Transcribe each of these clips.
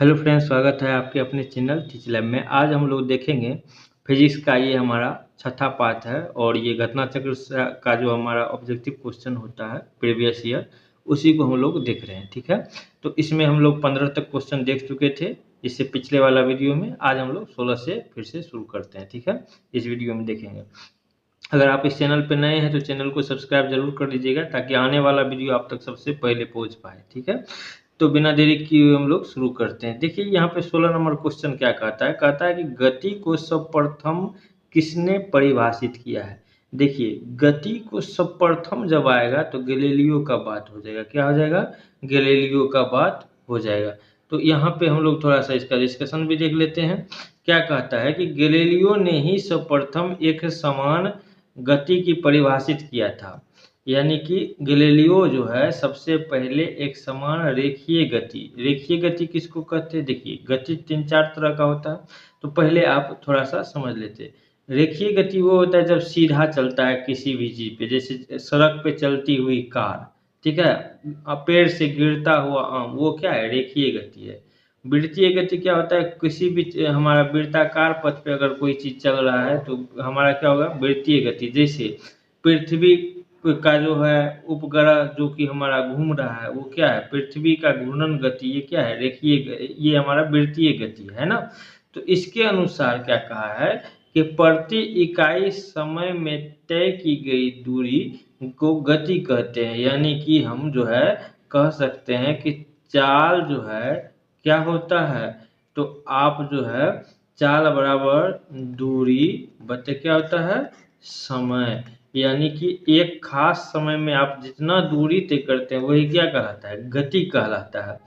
Hello friends, स्वागत है आपके अपने चैनल टीच लैब में। आज हम लोग देखेंगे फिजिक्स का ये हमारा छठा पार्ट है और ये घटना चक्र का जो हमारा ऑब्जेक्टिव क्वेश्चन होता है प्रीवियस ईयर, उसी को हम लोग देख रहे हैं। ठीक है, तो इसमें हम लोग 15 तक क्वेश्चन देख चुके थे इससे पिछले वाला वीडियो में। आज हम लोग 16 से फिर से शुरू करते हैं। ठीक है, इस वीडियो में देखेंगे। अगर आप इस चैनल पर नए हैं तो चैनल को सब्सक्राइब जरूर कर लीजिएगा ताकि आने वाला वीडियो आप तक सबसे पहले पहुंच पाए। ठीक है, तो बिना देरी किए हुए हम लोग शुरू करते हैं। देखिए यहाँ पे 16 नंबर क्वेश्चन क्या कहता है कि गति को सर्वप्रथम किसने परिभाषित किया है। देखिए, गति को सर्वप्रथम जब आएगा तो गैलीलियो का बात हो जाएगा। क्या हो जाएगा? गैलीलियो का बात हो जाएगा। तो यहाँ पे हम लोग थोड़ा सा इसका डिस्कशन भी देख लेते हैं। क्या कहता है कि गैलीलियो ने ही सर्वप्रथम एक समान गति की परिभाषित किया था। यानी कि गैलीलियो जो है सबसे पहले एक समान रेखीय गति किसको कहते हैं? देखिए, गति 3-4 तरह का होता है, तो पहले आप थोड़ा सा समझ लेते हैं। रेखीय गति वो होता है जब सीधा चलता है किसी भी चीज पे, जैसे सड़क पे चलती हुई कार। ठीक है, पेड़ से गिरता हुआ आम, वो क्या है? रेखीय गति है। वृत्तीय गति क्या होता है? किसी भी हमारा वृत्ताकार पथ पे अगर कोई चीज चल रहा है तो हमारा क्या होगा? वृत्तीय गति। जैसे पृथ्वी का जो है उपग्रह जो कि हमारा घूम रहा है, वो क्या है? पृथ्वी का घूर्णन गति। ये क्या है? ये हमारा वृत्तीय गति है ना। तो इसके अनुसार क्या कहा है कि प्रति इकाई समय में तय की गई दूरी को गति कहते हैं। यानी कि हम जो है कह सकते हैं कि चाल जो है क्या होता है, तो आप जो है चाल बराबर दूरी बटे क्या होता है? समय। यानी कि एक खास समय में आप जितना दूरी तय करते हैं वही क्या कहलाता है? गति कहलाता है।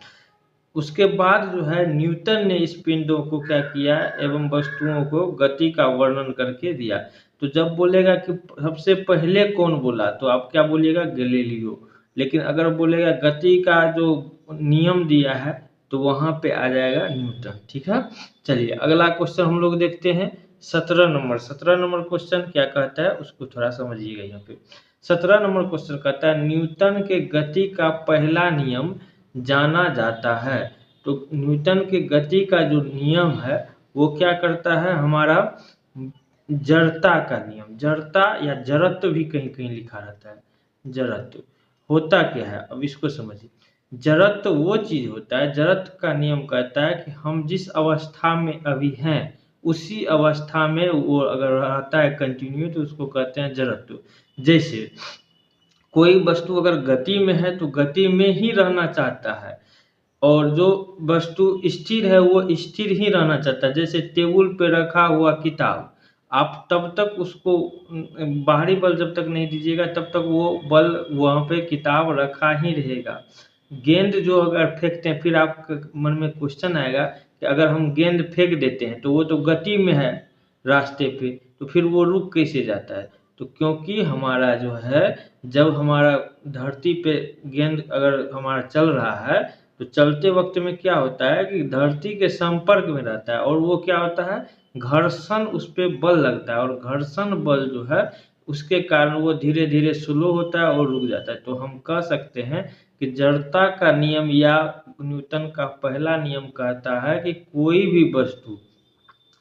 उसके बाद जो है न्यूटन ने इस पिंडों को क्या किया एवं वस्तुओं को गति का वर्णन करके दिया। तो जब बोलेगा कि सबसे पहले कौन बोला, तो आप क्या बोलिएगा? गैलीलियो। लेकिन अगर बोलेगा गति का जो नियम दिया है तो वहां पे आ जाएगा न्यूटन। ठीक है, चलिए अगला क्वेश्चन हम लोग देखते हैं। 17 नंबर क्वेश्चन क्या कहता है उसको थोड़ा समझिएगा। यहाँ पे 17 नंबर क्वेश्चन कहता है न्यूटन के गति का पहला नियम जाना जाता है। तो न्यूटन के गति का जो नियम है वो क्या करता है? हमारा जड़ता का नियम। जड़ता या जड़त्व भी कहीं कहीं लिखा रहता है। जड़त्व होता क्या है, अब इसको समझिए। जड़त्व वो चीज होता है, जड़त्व का नियम कहता है कि हम जिस अवस्था में अभी हैं उसी अवस्था में वो अगर रहता है कंटिन्यू तो उसको कहते हैं जड़त्व। जैसे कोई वस्तु अगर गति में है तो गति में ही रहना चाहता है, और जो वस्तु स्थिर है वो स्थिर ही रहना चाहता है। जैसे टेबल पे रखा हुआ किताब, आप तब तक उसको बाहरी बल जब तक नहीं दीजिएगा तब तक वो बल वहाँ पे किताब रखा ही रहेगा। गेंद जो अगर फेंकते हैं, फिर आपके मन में क्वेश्चन आएगा कि अगर हम गेंद फेंक देते हैं तो वो तो गति में है रास्ते पे, तो फिर वो रुक कैसे जाता है? तो क्योंकि हमारा जो है जब हमारा धरती पे गेंद अगर हमारा चल रहा है तो चलते वक्त में क्या होता है कि धरती के संपर्क में रहता है और वो क्या होता है? घर्षण उस पर बल लगता है, और घर्षण बल जो है उसके कारण वो धीरे धीरे स्लो होता है और रुक जाता है। तो हम कह सकते हैं कि जड़ता का नियम या न्यूटन का पहला नियम कहता है कि कोई भी वस्तु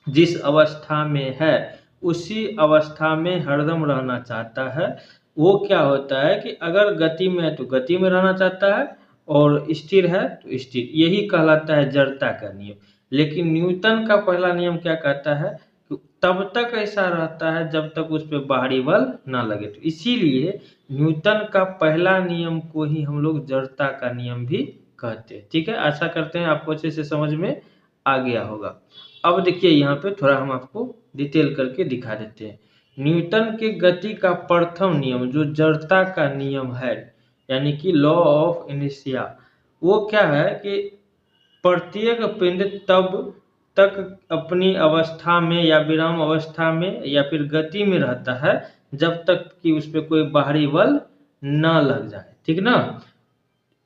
जिस अवस्था में है उसी अवस्था में हरदम रहना चाहता है। वो क्या होता है कि अगर गति में है तो गति में रहना चाहता है, और स्थिर है तो स्थिर। यही कहलाता है जड़ता का नियम। लेकिन न्यूटन का पहला नियम क्या कहता है कि तब तक ऐसा रहता है जब तक उस पर बाहरी बल ना लगे। तो इसीलिए न्यूटन का पहला नियम को ही हम लोग जड़ता का नियम भी कहते हैं। ठीक है, आशा करते हैं आपको अच्छे से समझ में आ गया होगा। अब देखिए यहाँ पे थोड़ा हम आपको डिटेल करके दिखा देते हैं। न्यूटन के गति का प्रथम नियम जो जड़ता का नियम है, यानी कि लॉ ऑफ इनर्शिया, वो क्या है कि प्रत्येक पिंड तब तक अपनी अवस्था में या विराम अवस्था में या फिर गति में रहता है जब तक कि उस पर कोई बाहरी बल न लग जाए। ठीक ना,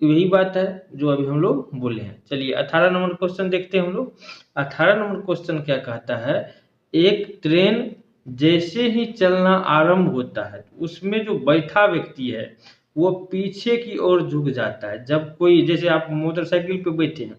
यही बात है जो अभी हम लोग बोले हैं। चलिए 18 नंबर क्वेश्चन देखते हैं हम लोग। 18 नंबर क्वेश्चन क्या कहता है? एक ट्रेन जैसे ही चलना आरंभ होता है उसमें जो बैठा व्यक्ति है वो पीछे की ओर झुक जाता है। जब कोई, जैसे आप मोटरसाइकिल पे बैठे हैं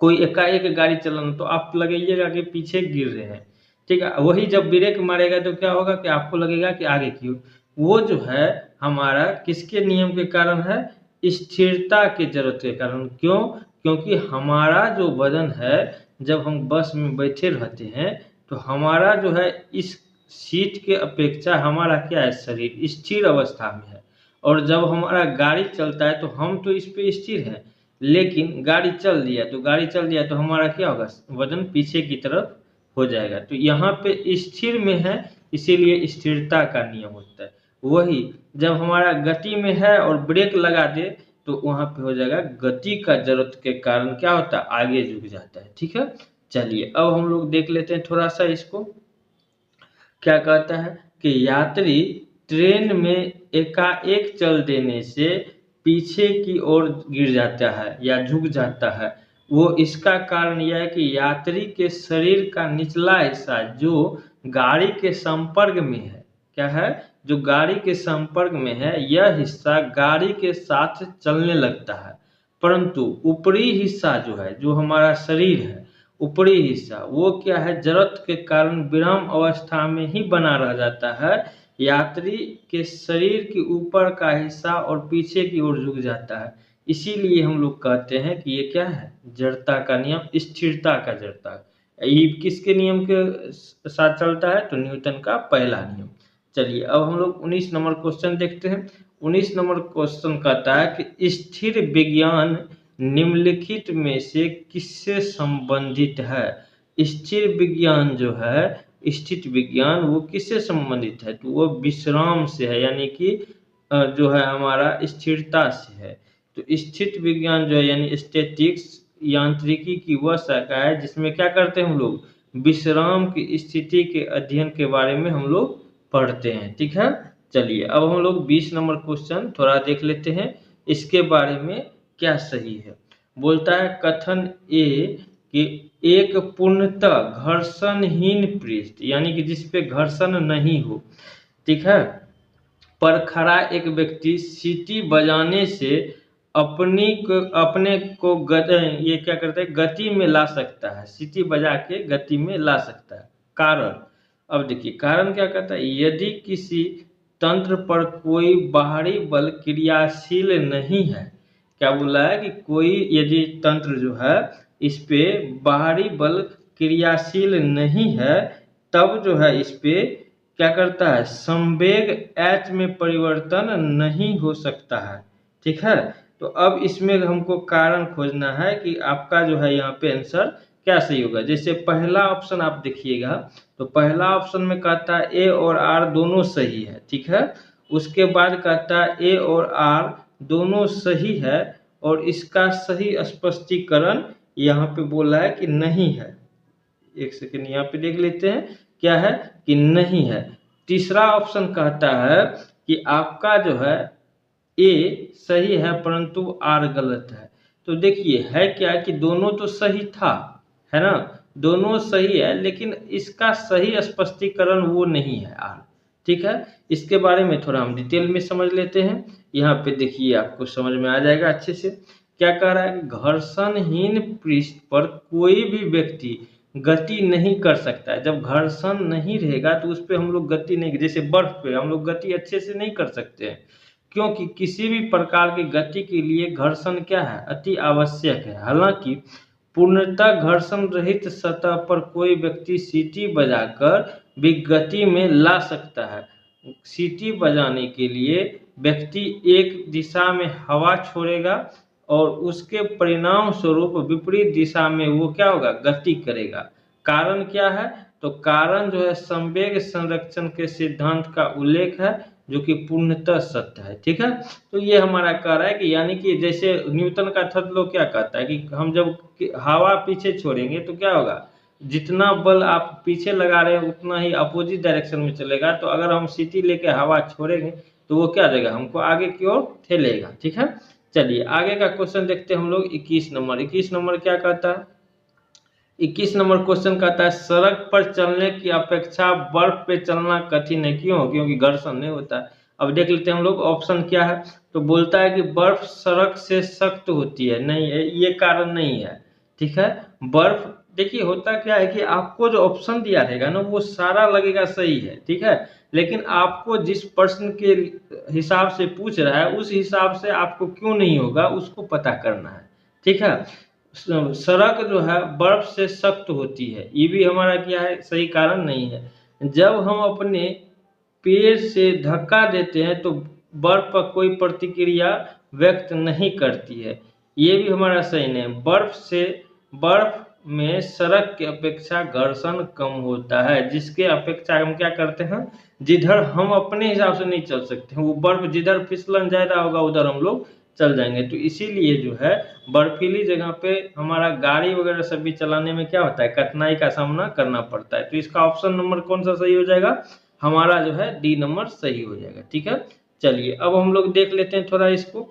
कोई एकाएक गाड़ी चलाना तो आप लगाइएगा कि पीछे गिर रहे हैं, ठीक है। वही जब ब्रेक मारेगा तो क्या होगा कि आपको लगेगा कि आगे की ओर। वो जो है हमारा किसके नियम के कारण है, स्थिरता की जरूरत के कारण। क्यों? क्योंकि हमारा जो वजन है, जब हम बस में बैठे रहते हैं तो हमारा जो है इस सीट के अपेक्षा हमारा क्या है, शरीर स्थिर अवस्था में है। और जब हमारा गाड़ी चलता है तो हम तो इस पे स्थिर हैं, लेकिन गाड़ी चल दिया तो हमारा क्या होगा, वजन पीछे की तरफ हो जाएगा। तो यहाँ पे स्थिर में है, इसीलिए स्थिरता का नियम होता है। वही जब हमारा गति में है और ब्रेक लगा दे तो वहां पे हो जाएगा गति का जरूरत के कारण क्या होता है, आगे झुक जाता है, ठीक है। चलिए अब हम लोग देख लेते हैं थोड़ा सा इसको। क्या कहता है कि यात्री ट्रेन में एकाएक चल देने से पीछे की ओर गिर जाता है या झुक जाता है। वो इसका कारण यह है कि यात्री के शरीर का निचला हिस्सा जो गाड़ी के संपर्क में है, क्या है, जो गाड़ी के संपर्क में है, यह हिस्सा गाड़ी के साथ चलने लगता है, परंतु ऊपरी हिस्सा जो है, जो हमारा शरीर है, ऊपरी हिस्सा वो क्या है, जरूरत के कारण विराम अवस्था में ही बना रह जाता है। यात्री के शरीर के ऊपर का हिस्सा और पीछे की ओर झुक जाता है। इसीलिए हम लोग कहते हैं कि ये क्या है, जड़ता का नियम, स्थिरता का जड़ता। ये किसके नियम के साथ चलता है, तो न्यूटन का पहला नियम। चलिए अब हम लोग 19 नंबर क्वेश्चन देखते हैं। 19 नंबर क्वेश्चन कहता है कि स्थिर विज्ञान निम्नलिखित में से किससे संबंधित है। स्थिर विज्ञान जो है, स्थित विज्ञान वो किससे संबंधित है, तो वो विश्राम से है, यानी कि जो है हमारा स्थिरता से है। तो स्थित विज्ञान जो है यानी स्टैटिक्स, यांत्रिकी की वह शाखा है जिसमें क्या करते हैं हम लोग, विश्राम की स्थिति के अध्ययन के बारे में हम लोग पढ़ते हैं, ठीक है। चलिए अब हम लोग 20 नंबर क्वेश्चन थोड़ा देख लेते हैं, इसके बारे में क्या सही है। बोलता है कथन ए कि एक पूर्णतः घर्षणहीन पृष्ठ, यानी कि जिस पे घर्षण नहीं हो, ठीक है, पर खड़ा एक व्यक्ति सीटी बजाने से अपने को ये क्या करता है, गति में ला सकता है, सीटी बजा के गति में ला सकता है। कारण, अब देखिए कारण क्या कहता है, यदि किसी तंत्र पर कोई बाहरी बल क्रियाशील नहीं है। क्या बोला है कि कोई यदि तंत्र जो है इस पे बाहरी बल क्रियाशील नहीं है, तब जो है इस पे क्या करता है, संवेग h में परिवर्तन नहीं हो सकता है, ठीक है। तो अब इसमें हमको कारण खोजना है कि आपका जो है यहाँ पे आंसर क्या सही होगा। जैसे पहला ऑप्शन आप देखिएगा तो पहला ऑप्शन में कहता है ए और आर दोनों सही है, ठीक है। उसके बाद कहता है ए और आर दोनों सही है, और इसका सही स्पष्टीकरण यहाँ पे बोला है कि नहीं है। एक सेकंड यहाँ पे देख लेते हैं, क्या है कि नहीं है। तीसरा ऑप्शन कहता है कि आपका जो है ए सही है परंतु आर गलत है। तो देखिए है क्या कि दोनों तो सही था, है ना, दोनों सही है, लेकिन इसका सही स्पष्टीकरण वो नहीं है आर, ठीक है। इसके बारे में थोड़ा हम डिटेल में समझ लेते हैं। यहाँ पे देखिए आपको समझ में आ जाएगा अच्छे से। क्या कह रहा है, घर्षणहीन पृष्ठ पर कोई भी व्यक्ति गति नहीं कर सकता है। जब घर्षण नहीं रहेगा तो उस पर हम लोग गति नहीं, जैसे बर्फ पे हम लोग गति अच्छे से नहीं कर सकते हैं, क्योंकि किसी भी प्रकार की गति के लिए घर्षण क्या है, अति आवश्यक है। हालांकि पूर्णतः घर्षण रहित सतह पर कोई व्यक्ति सीटी बजाकर भी गति में ला सकता है। सीटी बजाने के लिए व्यक्ति एक दिशा में हवा छोड़ेगा और उसके परिणाम स्वरूप विपरीत दिशा में वो क्या होगा, गति करेगा। कारण क्या है, तो कारण जो है संवेग संरक्षण के सिद्धांत का उल्लेख है, जो कि पूर्णतः सत्य है, ठीक है। तो ये हमारा कह रहा है कि यानी कि जैसे न्यूटन का थर्ड लॉ क्या कहता है कि हम जब हवा पीछे छोड़ेंगे तो क्या होगा, जितना बल आप पीछे लगा रहे हैं उतना ही अपोजिट डायरेक्शन में चलेगा। तो अगर हम सीटी लेके हवा छोड़ेंगे तो वो क्या देगा, हमको आगे की ओर ठेलेगा, ठीक है। चलिए आगे का क्वेश्चन देखते हैं हम लोग 21 नंबर। 21 नंबर क्या कहता है, 21 नंबर क्वेश्चन कहता है सड़क पर चलने की अपेक्षा बर्फ पे चलना कठिन है। क्यों, क्योंकि घर्षण नहीं होता है। अब देख लेते हैं हम लोग ऑप्शन क्या है। तो बोलता है कि बर्फ सड़क से सख्त होती है, नहीं है, ये कारण नहीं है, ठीक है। बर्फ देखिए होता क्या है कि आपको जो ऑप्शन दिया रहेगा ना वो सारा लगेगा सही है, ठीक है, लेकिन आपको जिस प्रश्न के हिसाब से पूछ रहा है उस हिसाब से आपको क्यों नहीं होगा उसको पता करना है, ठीक है। सड़क जो है बर्फ से सख्त होती है, ये भी हमारा क्या है, सही कारण नहीं है। जब हम अपने पैर से धक्का देते हैं तो बर्फ पर कोई प्रतिक्रिया व्यक्त नहीं करती है, ये भी हमारा सही नहीं है। बर्फ में सड़क की अपेक्षा घर्षण कम होता है, जिसके अपेक्षा हम क्या करते हैं, जिधर हम अपने हिसाब से नहीं चल सकते हैं, वो बर्फ जिधर फिसलन ज्यादा होगा उधर हम लोग चल जाएंगे। तो इसीलिए जो है बर्फीली जगह पे हमारा गाड़ी वगैरह सब भी चलाने में क्या होता है, कठिनाई का सामना करना पड़ता है। तो इसका ऑप्शन नंबर कौन सा सही हो जाएगा, हमारा जो है डी नंबर सही हो जाएगा, ठीक है। चलिए अब हम लोग देख लेते हैं थोड़ा इसको।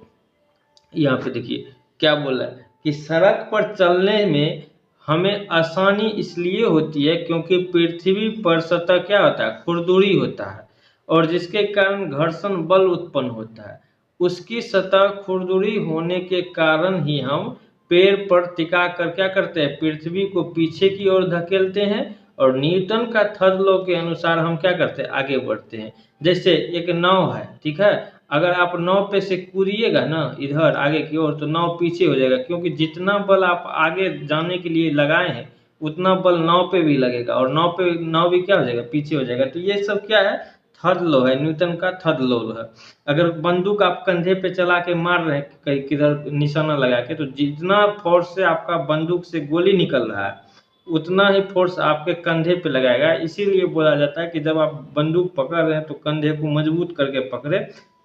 यहाँ पे देखिए क्या बोला है कि सड़क पर चलने में हमें आसानी इसलिए होती है क्योंकि पृथ्वी पर सतह क्या होता है, खुरदुरी होता है, और जिसके कारण घर्षण बल उत्पन्न होता है। उसकी सतह खुरदुरी होने के कारण ही हम पैर पर टिका कर क्या करते हैं, पृथ्वी को पीछे की ओर धकेलते हैं, और न्यूटन का थर्ड लॉ के अनुसार हम क्या करते हैं, आगे बढ़ते हैं। जैसे एक नाव है, ठीक है, अगर आप नाव पे से कूदिएगा ना इधर आगे की ओर तो नाव पीछे हो जाएगा, क्योंकि जितना बल आप आगे जाने के लिए लगाए हैं उतना बल नाव पे भी लगेगा, और नाव भी क्या हो जाएगा, पीछे हो जाएगा। तो ये सब क्या है, थर्ड लॉ है, न्यूटन का थर्ड लॉ है। अगर बंदूक आप कंधे पे चला के मार रहे हैं कहीं किधर निशाना लगा के, तो जितना फोर्स से आपका बंदूक से गोली निकल रहा है उतना ही फोर्स आपके कंधे पे लगाएगा। इसीलिए बोला जाता है कि जब आप बंदूक पकड़ रहे हैं तो कंधे को मजबूत करके पकड़े,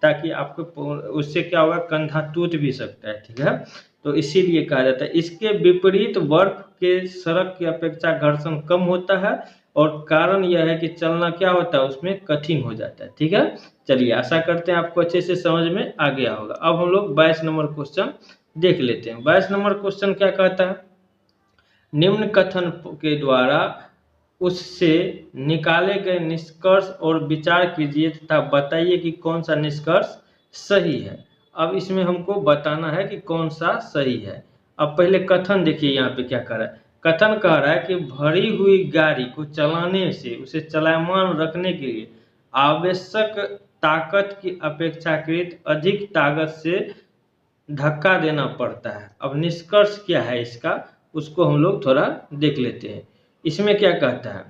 ताकि आपको उससे क्या होगा, कंधा टूट भी सकता है, ठीक है। तो इसीलिए कहा जाता है। इसके विपरीत बर्फ के सड़क की अपेक्षा घर्षण कम होता है, और कारण यह है कि चलना क्या होता है, उसमें कठिन हो जाता है, ठीक है। चलिए आशा करते हैं आपको अच्छे से समझ में आ गया होगा। अब हम लोग 22 नंबर क्वेश्चन देख लेते हैं। 22 नंबर क्वेश्चन क्या कहता है, निम्न कथन के द्वारा उससे निकाले गए निष्कर्ष और विचार कीजिए तथा बताइए कि कौन सा निष्कर्ष सही है। अब इसमें हमको बताना है कि कौन सा सही है। अब पहले कथन देखिए यहाँ पे क्या कह रहा है, कथन कह रहा है कि भरी हुई गाड़ी को चलाने से, उसे चलायमान रखने के लिए आवश्यक ताकत की अपेक्षाकृत अधिक ताकत से धक्का देना पड़ता है। अब निष्कर्ष क्या है इसका, उसको हम लोग थोड़ा देख लेते हैं। इसमें क्या कहता है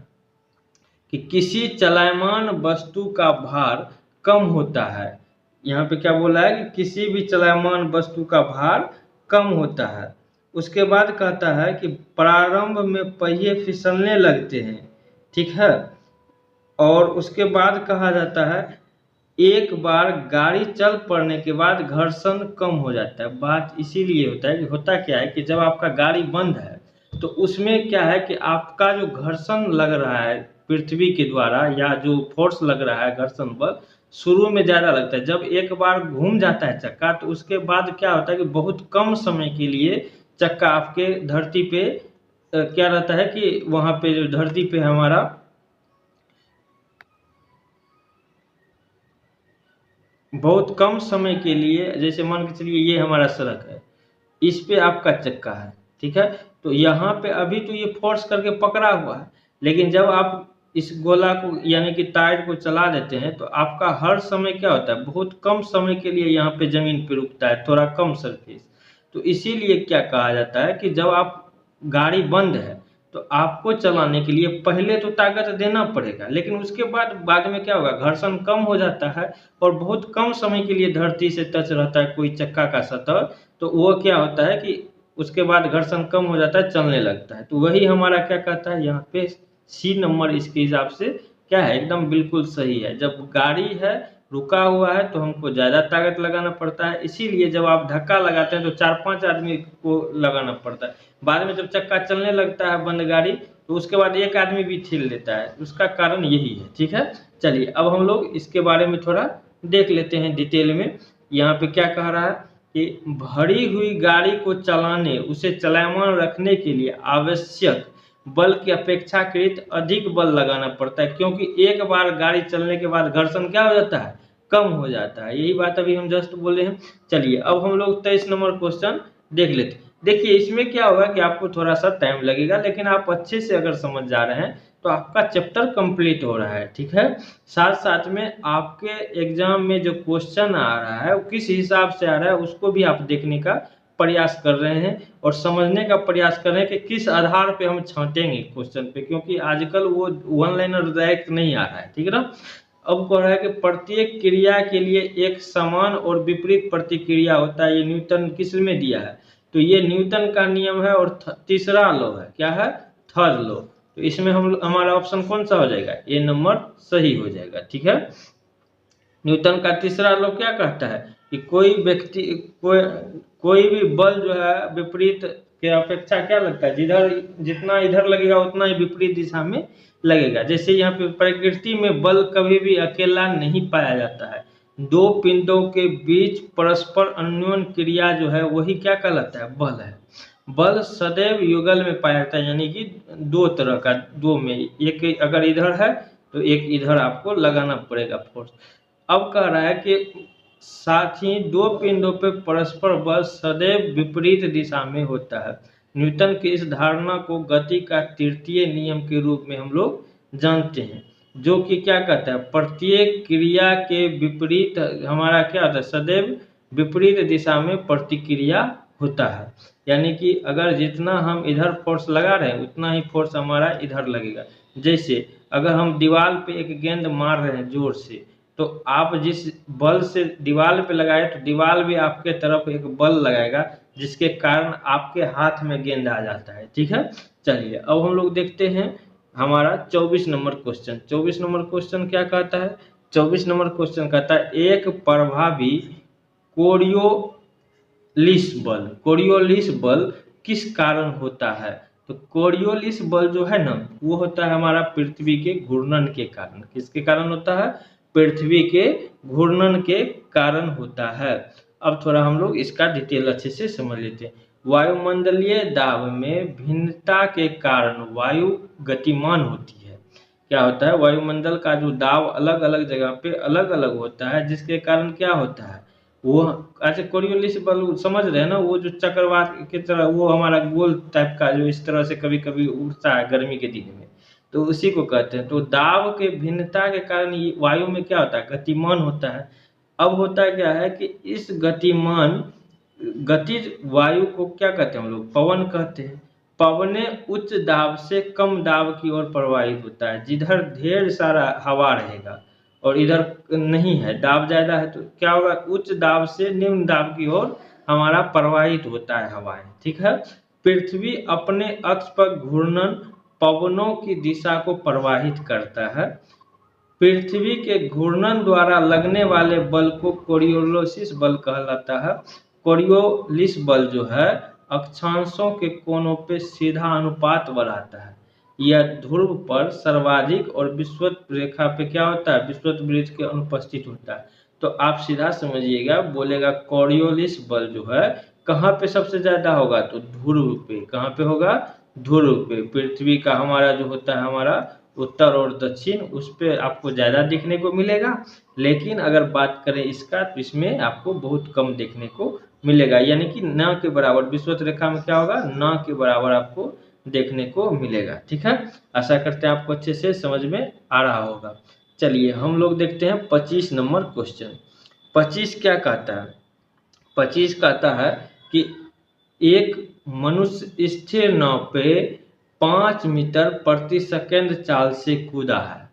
कि किसी चलायमान वस्तु का भार कम होता है। यहाँ पे क्या बोला है कि किसी भी चलायमान वस्तु का भार कम होता है। उसके बाद कहता है कि प्रारंभ में पहिए फिसलने लगते हैं, ठीक है, और उसके बाद कहा जाता है एक बार गाड़ी चल पड़ने के बाद घर्षण कम हो जाता है। बात इसीलिए होता है कि होता क्या है कि जब आपका गाड़ी बंद है तो उसमें क्या है कि आपका जो घर्षण लग रहा है पृथ्वी के द्वारा, या जो फोर्स लग रहा है घर्षण बल, शुरू में ज़्यादा लगता है। जब एक बार घूम जाता है चक्का तो उसके बाद क्या होता है कि बहुत कम समय के लिए चक्का आपके धरती पे क्या रहता है कि वहाँ पे जो धरती पे हमारा बहुत कम समय के लिए, जैसे मान के चलिए ये हमारा सड़क है, इस पे आपका चक्का है, ठीक है, तो यहाँ पे अभी तो ये फोर्स करके पकड़ा हुआ है, लेकिन जब आप इस गोला को यानी कि टायर को चला देते हैं तो आपका हर समय क्या होता है, बहुत कम समय के लिए यहाँ पे जमीन पे रुकता है, थोड़ा कम सरफेस। तो इसीलिए क्या कहा जाता है कि जब आप गाड़ी बंद है तो आपको चलाने के लिए पहले तो ताकत देना पड़ेगा, लेकिन उसके बाद में क्या होगा, घर्षण कम हो जाता है, और बहुत कम समय के लिए धरती से टच रहता है कोई चक्का का सतह, तो वो क्या होता है कि उसके बाद घर्षण कम हो जाता है, चलने लगता है। तो वही हमारा क्या कहता है यहाँ पे सी नंबर इसके हिसाब से क्या है, एकदम बिल्कुल सही है। जब गाड़ी है रुका हुआ है तो हमको ज़्यादा ताकत लगाना पड़ता है, इसीलिए जब आप धक्का लगाते हैं तो 4-5 आदमी को लगाना पड़ता है। बाद में जब चक्का चलने लगता है बंद गाड़ी तो उसके बाद एक आदमी भी ठेल लेता है, उसका कारण यही है, ठीक है। चलिए अब हम लोग इसके बारे में थोड़ा देख लेते हैं डिटेल में। यहाँ पे क्या कह रहा है कि भरी हुई गाड़ी को चलाने, उसे चलायमान रखने के लिए आवश्यक बल की अपेक्षाकृत अधिक बल लगाना पड़ता है, क्योंकि एक बार गाड़ी चलने के बाद घर्षण क्या हो जाता है, कम हो जाता है। यही बात अभी हम जस्ट बोले हैं। चलिए अब हम लोग 23 नंबर क्वेश्चन देख लेते हैं। देखिए इसमें क्या होगा कि आपको थोड़ा सा टाइम लगेगा, लेकिन आप अच्छे से अगर समझ जा रहे हैं तो आपका चैप्टर कंप्लीट हो रहा है, ठीक है। साथ साथ में आपके एग्जाम में जो क्वेश्चन आ रहा है वो किस हिसाब से आ रहा है उसको भी आप देखने का प्रयास कर रहे हैं और समझने का प्रयास कर रहे हैं कि किस आधार पे हम छांटेंगे क्वेश्चन पे, क्योंकि आजकल वो वन लाइनर डायरेक्ट नहीं आ रहा है, ठीक है ना। अब कह रहा है कि प्रत्येक क्रिया के लिए एक समान और विपरीत प्रतिक्रिया होता है, ये न्यूटन किस में दिया है, तो ये न्यूटन का नियम है और तीसरा लॉ है, क्या है, थर्ड लॉ। तो इसमें हम हमारा ऑप्शन कौन सा हो जाएगा, ए नंबर सही हो जाएगा, ठीक है। न्यूटन का तीसरा लॉ क्या कहता है कि कोई व्यक्ति कोई भी बल जो है विपरीत के अपेक्षा क्या लगता है, जिधर जितना इधर लगेगा उतना ही विपरीत दिशा में लगेगा। जैसे यहाँ पे प्रकृति में बल कभी भी अकेला नहीं पाया जाता है, दो पिंडों के बीच परस्पर अन्योन्य क्रिया जो है वही क्या कहलाता है, बल है। बल सदैव युगल में पाया जाता है, यानी कि दो तरह का, दो में एक अगर इधर है तो एक इधर आपको लगाना पड़ेगा फोर्स। अब कह रहा है कि साथ ही दो पिंडों पे परस्पर बल सदैव विपरीत दिशा में होता है। न्यूटन की इस धारणा को गति का तृतीय नियम के रूप में हम लोग जानते हैं, जो कि क्या कहता है, प्रत्येक क्रिया के विपरीत हमारा क्या होता है, सदैव विपरीत दिशा में प्रतिक्रिया होता है। यानी कि अगर जितना हम इधर फोर्स लगा रहे हैं उतना ही फोर्स हमारा इधर लगेगा। जैसे अगर हम दीवार पे एक गेंद मार रहे हैं जोर से, तो आप जिस बल से दीवार पे लगाए तो दीवार भी आपके तरफ एक बल लगाएगा, जिसके कारण आपके हाथ में गेंद आ जाता है, ठीक है। चलिए अब हम लोग देखते हैं हमारा 24 नंबर क्वेश्चन। 24 नंबर क्वेश्चन क्या कहता है, 24 नंबर क्वेश्चन कहता है एक प्रभावी कोरियोलिस बल किस कारण होता है। तो कोरियोलिस बल जो है ना वो होता है हमारा पृथ्वी के घूर्णन के कारण। किसके कारण होता है, पृथ्वी के घूर्णन के कारण होता है। अब थोड़ा हम लोग इसका डिटेल अच्छे से समझ लेते हैं। वायुमंडलीय दाब में भिन्नता के कारण वायु गतिमान होती है। क्या होता है, वायुमंडल का जो दाब अलग अलग जगह पे अलग अलग होता है, जिसके कारण क्या होता है, वो ऐसे कोरियोलिस बल समझ रहे हैं ना, वो जो चक्रवात की तरह वो हमारा गोल टाइप का जो इस तरह से कभी कभी उड़ता है गर्मी के दिन में, तो उसी को कहते हैं। तो दाब के भिन्नता के कारण वायु में क्या होता है, गतिमान होता है। अब होता क्या है कि इस गतिमान गतिज वायु को क्या कहते हैं हम लोग, पवन कहते हैं। पवने उच्च दाब से कम दाब की ओर प्रवाहित होता है। जिधर ढेर सारा हवा रहेगा और इधर नहीं है, दाब ज्यादा है, तो क्या होगा, उच्च दाब से निम्न दाब की ओर हमारा प्रवाहित होता है हवाएं, ठीक है। पृथ्वी अपने अक्ष पर घूर्णन पवनों की दिशा को प्रवाहित करता है। पृथ्वी के घूर्णन द्वारा लगने वाले बल को कोरियोलिस बल कहलाता है। कोरियोलिस बल जो है अक्षांशों के कोणों पे सीधा अनुपात बढ़ाता है। यह ध्रुव पर सर्वाधिक और विषुवत रेखा पे क्या होता है, विषुवत वृत्त के अनुपस्थित होता है। तो आप सीधा समझिएगा, बोलेगा कोरियोलिस बल जो है कहाँ पे सबसे ज्यादा होगा, तो ध्रुव पे। कहाँ पे होगा, ध्रुव पे। पृथ्वी का हमारा जो होता है हमारा उत्तर और दक्षिण, उस पे आपको ज्यादा देखने को मिलेगा। लेकिन अगर बात करें इसका तो इसमें आपको बहुत कम देखने को मिलेगा, यानी कि न के बराबर। विषुवत रेखा में क्या होगा, न के बराबर आपको देखने को मिलेगा, ठीक है। आशा करते हैं आपको अच्छे से समझ में आ रहा होगा। चलिए हम लोग देखते हैं 25 नंबर क्वेश्चन। 25 क्या कहता है, 25 कहता है कि एक मनुष्य स्थिर नाव पे 5 मीटर प्रति सेकंड चाल से कूदा है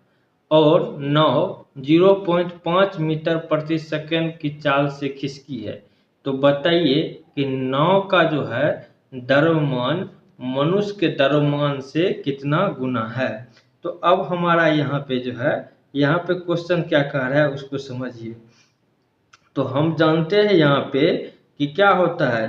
और नाव 0.5 मीटर प्रति सेकंड की चाल से खिसकी है। तो बताइए कि नाव का जो है द्रव्यमान मनुष्य के द्रव्यमान से कितना गुना है। तो अब हमारा यहाँ पे जो है, यहाँ पे क्वेश्चन क्या कह रहा है उसको समझिए। तो हम जानते हैं यहाँ पे कि क्या होता है,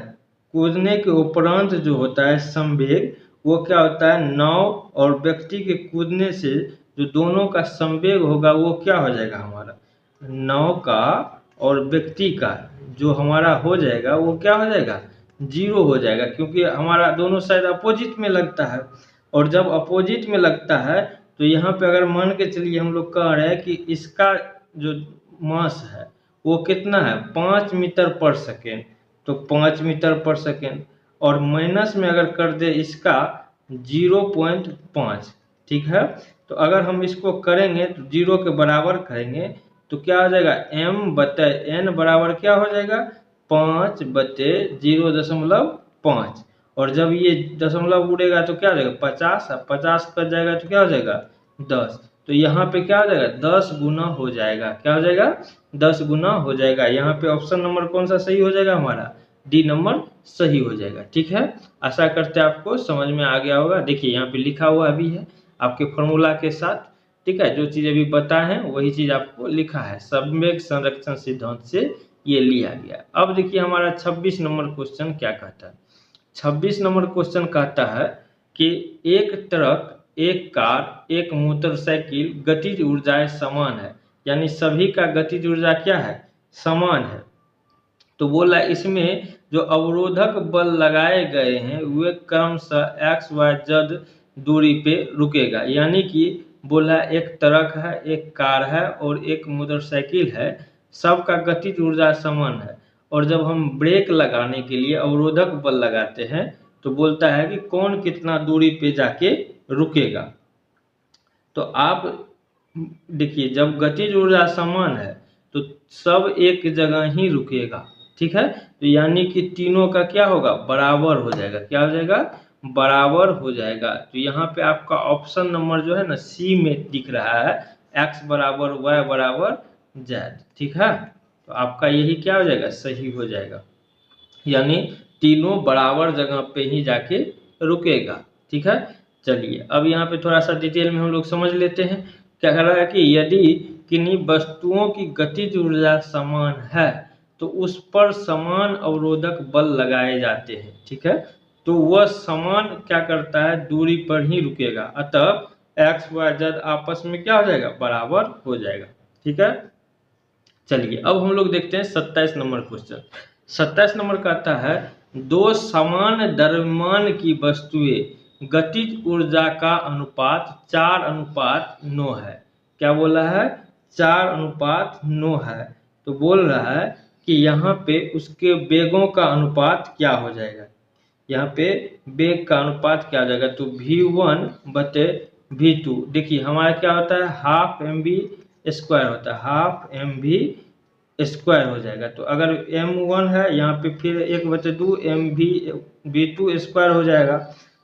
कूदने के उपरांत जो होता है संवेग, वो क्या होता है, नाव और व्यक्ति के कूदने से जो दोनों का संवेग होगा वो क्या हो जाएगा, हमारा नाव का और व्यक्ति का जो हमारा हो जाएगा वो क्या हो जाएगा, जीरो हो जाएगा, क्योंकि हमारा दोनों साइड अपोजिट में लगता है। और जब अपोजिट में लगता है तो यहाँ पे अगर मान के चलिए हम लोग कह रहे हैं कि इसका जो मास है वो कितना है, 5 मीटर पर सेकेंड। तो 5 मीटर पर सेकेंड। और माइनस में अगर कर दे इसका 0.5, ठीक है। तो अगर हम इसको करेंगे तो 0 के बराबर करेंगे तो क्या हो जाएगा, m/n बराबर क्या हो जाएगा, 5/0.5। और जब ये दशमलव उड़ेगा तो क्या हो जाएगा 50, अब 50 कट जाएगा तो क्या हो जाएगा 10। तो यहाँ पे क्या हो जाएगा 10 गुना हो जाएगा, क्या हो जाएगा 10 गुना हो जाएगा। यहाँ पे ऑप्शन नंबर कौन सा सही हो जाएगा, हमारा डी नंबर सही हो जाएगा, ठीक है। आशा करते हैं आपको समझ में आ गया होगा। देखिए यहाँ पे लिखा हुआ भी है आपके फॉर्मूला के साथ, ठीक है। जो चीज अभी बताए हैं वही चीज आपको लिखा है, समवेग संरक्षण सिद्धांत से ये लिया गया। अब देखिए हमारा 26 नंबर क्वेश्चन क्या कहता है। 26 नंबर क्वेश्चन कहता है कि एक ट्रक, एक कार, एक मोटरसाइकिल गतिज ऊर्जाएं समान है, यानी सभी का गतिज ऊर्जा क्या है, समान है। तो बोला इसमें जो अवरोधक बल लगाए गए हैं वे क्रमशः एक्स वाई जेड दूरी पे रुकेगा, यानी कि बोला एक ट्रक है, एक कार है और एक मोटरसाइकिल है, सबका गतिज ऊर्जा समान है। और जब हम ब्रेक लगाने के लिए अवरोधक बल लगाते हैं तो बोलता है कि कौन कितना दूरी पे जाके रुकेगा। तो आप देखिए जब गतिज ऊर्जा समान है तो सब एक जगह ही रुकेगा, ठीक है। तो यानी कि तीनों का क्या होगा, बराबर हो जाएगा, क्या हो जाएगा, बराबर हो जाएगा। तो यहाँ पे आपका ऑप्शन नंबर जो है ना सी में दिख रहा है, x बराबर y बराबर z, ठीक है। तो आपका यही क्या हो जाएगा, सही हो जाएगा, यानी तीनों बराबर जगह पे ही जाके रुकेगा, ठीक है। चलिए अब यहाँ पे थोड़ा सा डिटेल में हम लोग समझ लेते हैं। क्या कह रहा है कि यदि किन्हीं वस्तुओं की गतिज ऊर्जा समान है तो उस पर समान अवरोधक बल लगाए जाते हैं, ठीक है। तो वह समान क्या करता है, दूरी पर ही रुकेगा, अतः एक्स वाई जेड आपस में क्या हो जाएगा, बराबर हो जाएगा, ठीक है। चलिए अब हम लोग देखते हैं 27 नंबर क्वेश्चन। 27 नंबर कहता है दो समान द्रव्यमान की वस्तुएं गतिज ऊर्जा का अनुपात 4:9 है। क्या बोला है, 4:9 है। तो बोल रहा है कि यहाँ पे उसके वेगों का अनुपात क्या हो जाएगा, यहाँ पे वेग का अनुपात क्या हो जाएगा, तो v1/v2। देखिए हमारा क्या होता है, हाफ mv² होता है, हाफ mv² हो जाएगा। तो अगर m1 है यहाँ पे फिर 1/2 mv2² हो जाएगा।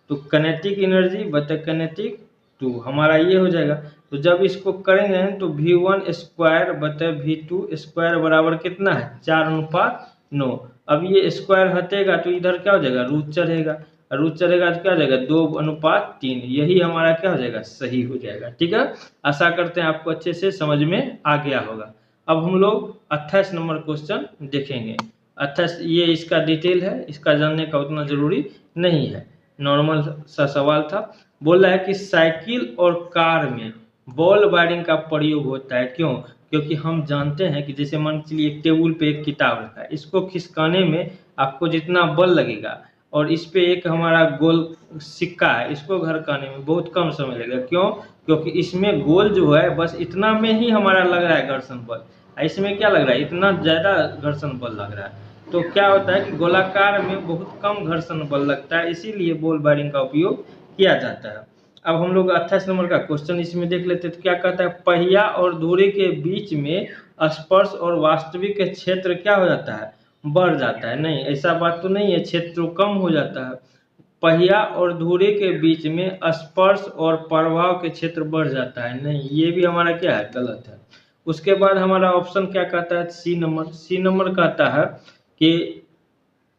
तो कनेटिक एनर्जी बटे कनेटिक 2 हमारा ये हो जाएगा। तो जब इसको करेंगे तो v1² बटे v2² बराबर कितना है, 4:9। अब ये स्क्वायर हटेगा तो इधर क्या हो जाएगा, रूट चढ़ेगा, रूट चढ़ेगा तो क्या हो जाएगा 2:3। यही हमारा क्या हो जाएगा, सही हो जाएगा, ठीक है। आशा करते हैं आपको अच्छे से समझ में आ गया होगा। अब हम लोग 28 नंबर क्वेश्चन देखेंगे। 28 ये इसका डिटेल है, इसका जानने का उतना जरूरी नहीं है, नॉर्मल सा सवाल था। बोल रहा है कि साइकिल और कार में बॉल वायरिंग का प्रयोग होता है, क्यों, क्योंकि हम जानते हैं कि जैसे मान चलिए एक टेबल पे एक किताब रखा है, इसको खिसकाने में आपको जितना बल लगेगा और इस पे एक हमारा गोल सिक्का है, इसको घरकाने में बहुत कम समय लगेगा, क्यों, क्योंकि इसमें गोल जो है बस इतना में ही हमारा लग रहा है घर्षण बल, इसमें क्या लग रहा है, इतना ज्यादा घर्षण बल लग रहा है। तो क्या होता है कि गोलाकार में बहुत कम घर्षण बल लगता है, इसीलिए बॉल वायरिंग का उपयोग किया जाता है। अब हम लोग 28 नंबर का क्वेश्चन इसमें देख लेते हैं। तो क्या कहता है, पहिया और धुरी के बीच में स्पर्श और वास्तविक क्षेत्र क्या हो जाता है, बढ़ जाता है। नहीं, ऐसा बात तो नहीं है, क्षेत्र कम हो जाता है। पहिया और धुरी के बीच में स्पर्श और प्रभाव के क्षेत्र बढ़ जाता है, नहीं, ये भी हमारा क्या है, गलत है। उसके बाद हमारा ऑप्शन क्या कहता है, सी नंबर कहता है कि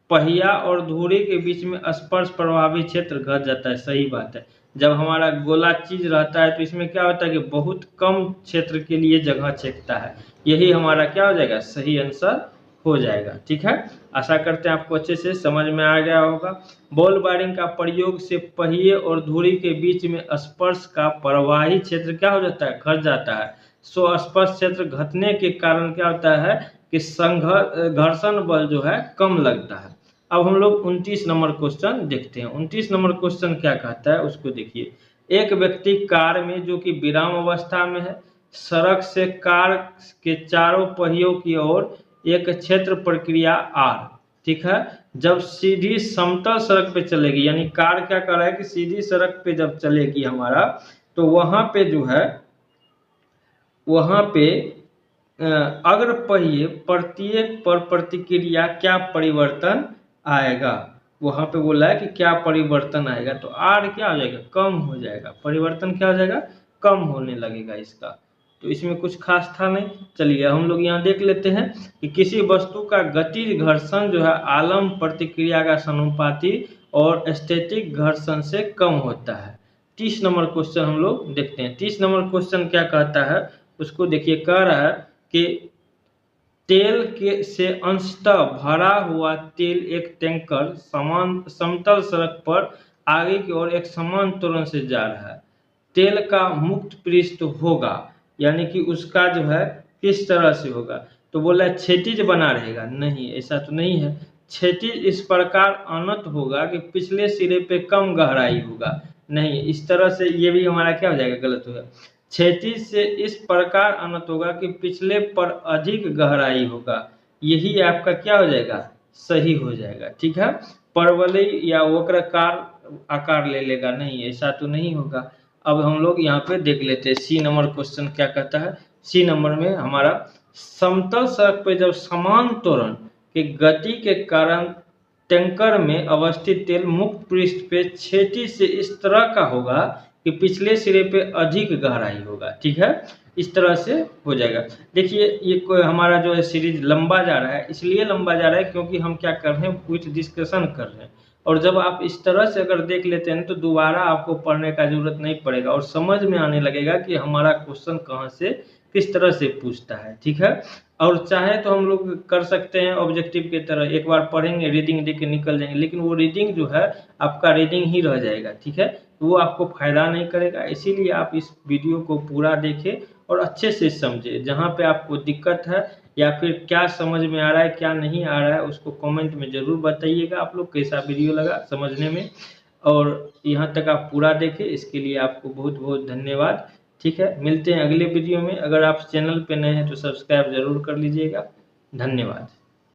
पहिया और धुरी के बीच में स्पर्श प्रभावी क्षेत्र घट जाता है, सही बात है। जब हमारा गोला चीज रहता है तो इसमें क्या होता है कि बहुत कम क्षेत्र के लिए जगह छेदता है, यही हमारा क्या हो जाएगा, सही आंसर हो जाएगा, ठीक है। आशा करते हैं आपको अच्छे से समझ में आ गया होगा। बॉल वायरिंग का प्रयोग से पहिए और धुरी के बीच में स्पर्श का प्रवाही क्षेत्र क्या हो जाता है, घट जाता है। सो स्पर्श क्षेत्र घटने के कारण क्या होता है कि घर्षण बल जो है कम लगता है। अब हम लोग 29 नंबर क्वेश्चन देखते हैं। 29 नंबर क्वेश्चन क्या कहता है उसको देखिए। एक व्यक्ति कार में जो कि विराम अवस्था में है, सड़क से कार के चारों पहियों की ओर एक क्षेत्र प्रक्रिया आर, ठीक है, जब सीधी समतल सड़क पे चलेगी, यानी कार क्या कर रहा है कि सीधी सड़क पे जब चलेगी हमारा, तो वहां पे जो है, वहां पे अग्र पहिए प्रत्येक पर प्रतिक्रिया क्या परिवर्तन आएगा। वहां पे बोला है कि क्या परिवर्तन आएगा, तो आर क्या हो जाएगा, कम हो जाएगा। परिवर्तन क्या हो जाएगा, कम होने लगेगा इसका। तो इसमें कुछ खास था नहीं। चलिए हम लोग यहाँ देख लेते हैं कि किसी वस्तु का गतिज घर्षण जो है आलम प्रतिक्रिया का समानुपाती और स्टैटिक घर्षण से कम होता है। 30 नंबर क्वेश्चन हम लोग देखते हैं। 30 नंबर क्वेश्चन क्या कहता है, उसको देखिए। कह रहा है कि तेल के से अंशतः भरा हुआ तेल एक टैंकर समान समतल सड़क पर आगे की ओर एक समान त्वरण से जा रहा है। तेल का मुक्त पृष्ठ होगा, यानी कि उसका जो है किस तरह से होगा, तो बोला है क्षैतिज बना रहेगा। नहीं, ऐसा तो नहीं है। क्षैतिज इस प्रकार अनंत होगा कि पिछले सिरे पे कम गहराई होगा। नहीं, इस तरह से ये भी हमारा क्या हो जाएगा, गलत होगा। क्षैतिज से इस प्रकार अनंत होगा कि पिछले पर अधिक गहराई होगा। यही आपका क्या हो जाएगा, सही हो जाएगा। ठीक है, परवलयी या वक्राकार आकार ले लेगा। नहीं, ऐसा तो नहीं होगा। अब हम लोग यहाँ पे देख लेते हैं सी नंबर क्वेश्चन क्या कहता है। सी नंबर में हमारा समतल सड़क पे जब समान त्वरण के गति के कारण टैंकर में अवस्थित तेल मुक्त पृष्ठ पे क्षैतिज से इस तरह का होगा कि पिछले सिरे पे अधिक गहराई होगा। ठीक है, इस तरह से हो जाएगा। देखिए ये कोई हमारा जो है सीरीज लंबा जा रहा है, इसलिए लंबा जा रहा है क्योंकि हम क्या कर रहे हैं, कुछ डिस्कशन कर रहे हैं। और जब आप इस तरह से अगर देख लेते हैं तो दोबारा आपको पढ़ने का जरूरत नहीं पड़ेगा और समझ में आने लगेगा कि हमारा क्वेश्चन कहाँ से किस तरह से पूछता है। ठीक है, और चाहे तो हम लोग कर सकते हैं ऑब्जेक्टिव की तरह, एक बार पढ़ेंगे रीडिंग देख के निकल जाएंगे, लेकिन वो रीडिंग जो है आपका रीडिंग ही रह जाएगा। ठीक है, वो आपको फायदा नहीं करेगा। इसीलिए आप इस वीडियो को पूरा देखें और अच्छे से समझे। जहाँ पे आपको दिक्कत है या फिर क्या समझ में आ रहा है क्या नहीं आ रहा है, उसको कमेंट में ज़रूर बताइएगा आप लोग कैसा वीडियो लगा समझने में। और यहाँ तक आप पूरा देखें, इसके लिए आपको बहुत बहुत धन्यवाद। ठीक है, मिलते हैं अगले वीडियो में। अगर आप चैनल पे नए हैं तो सब्सक्राइब ज़रूर कर लीजिएगा। धन्यवाद।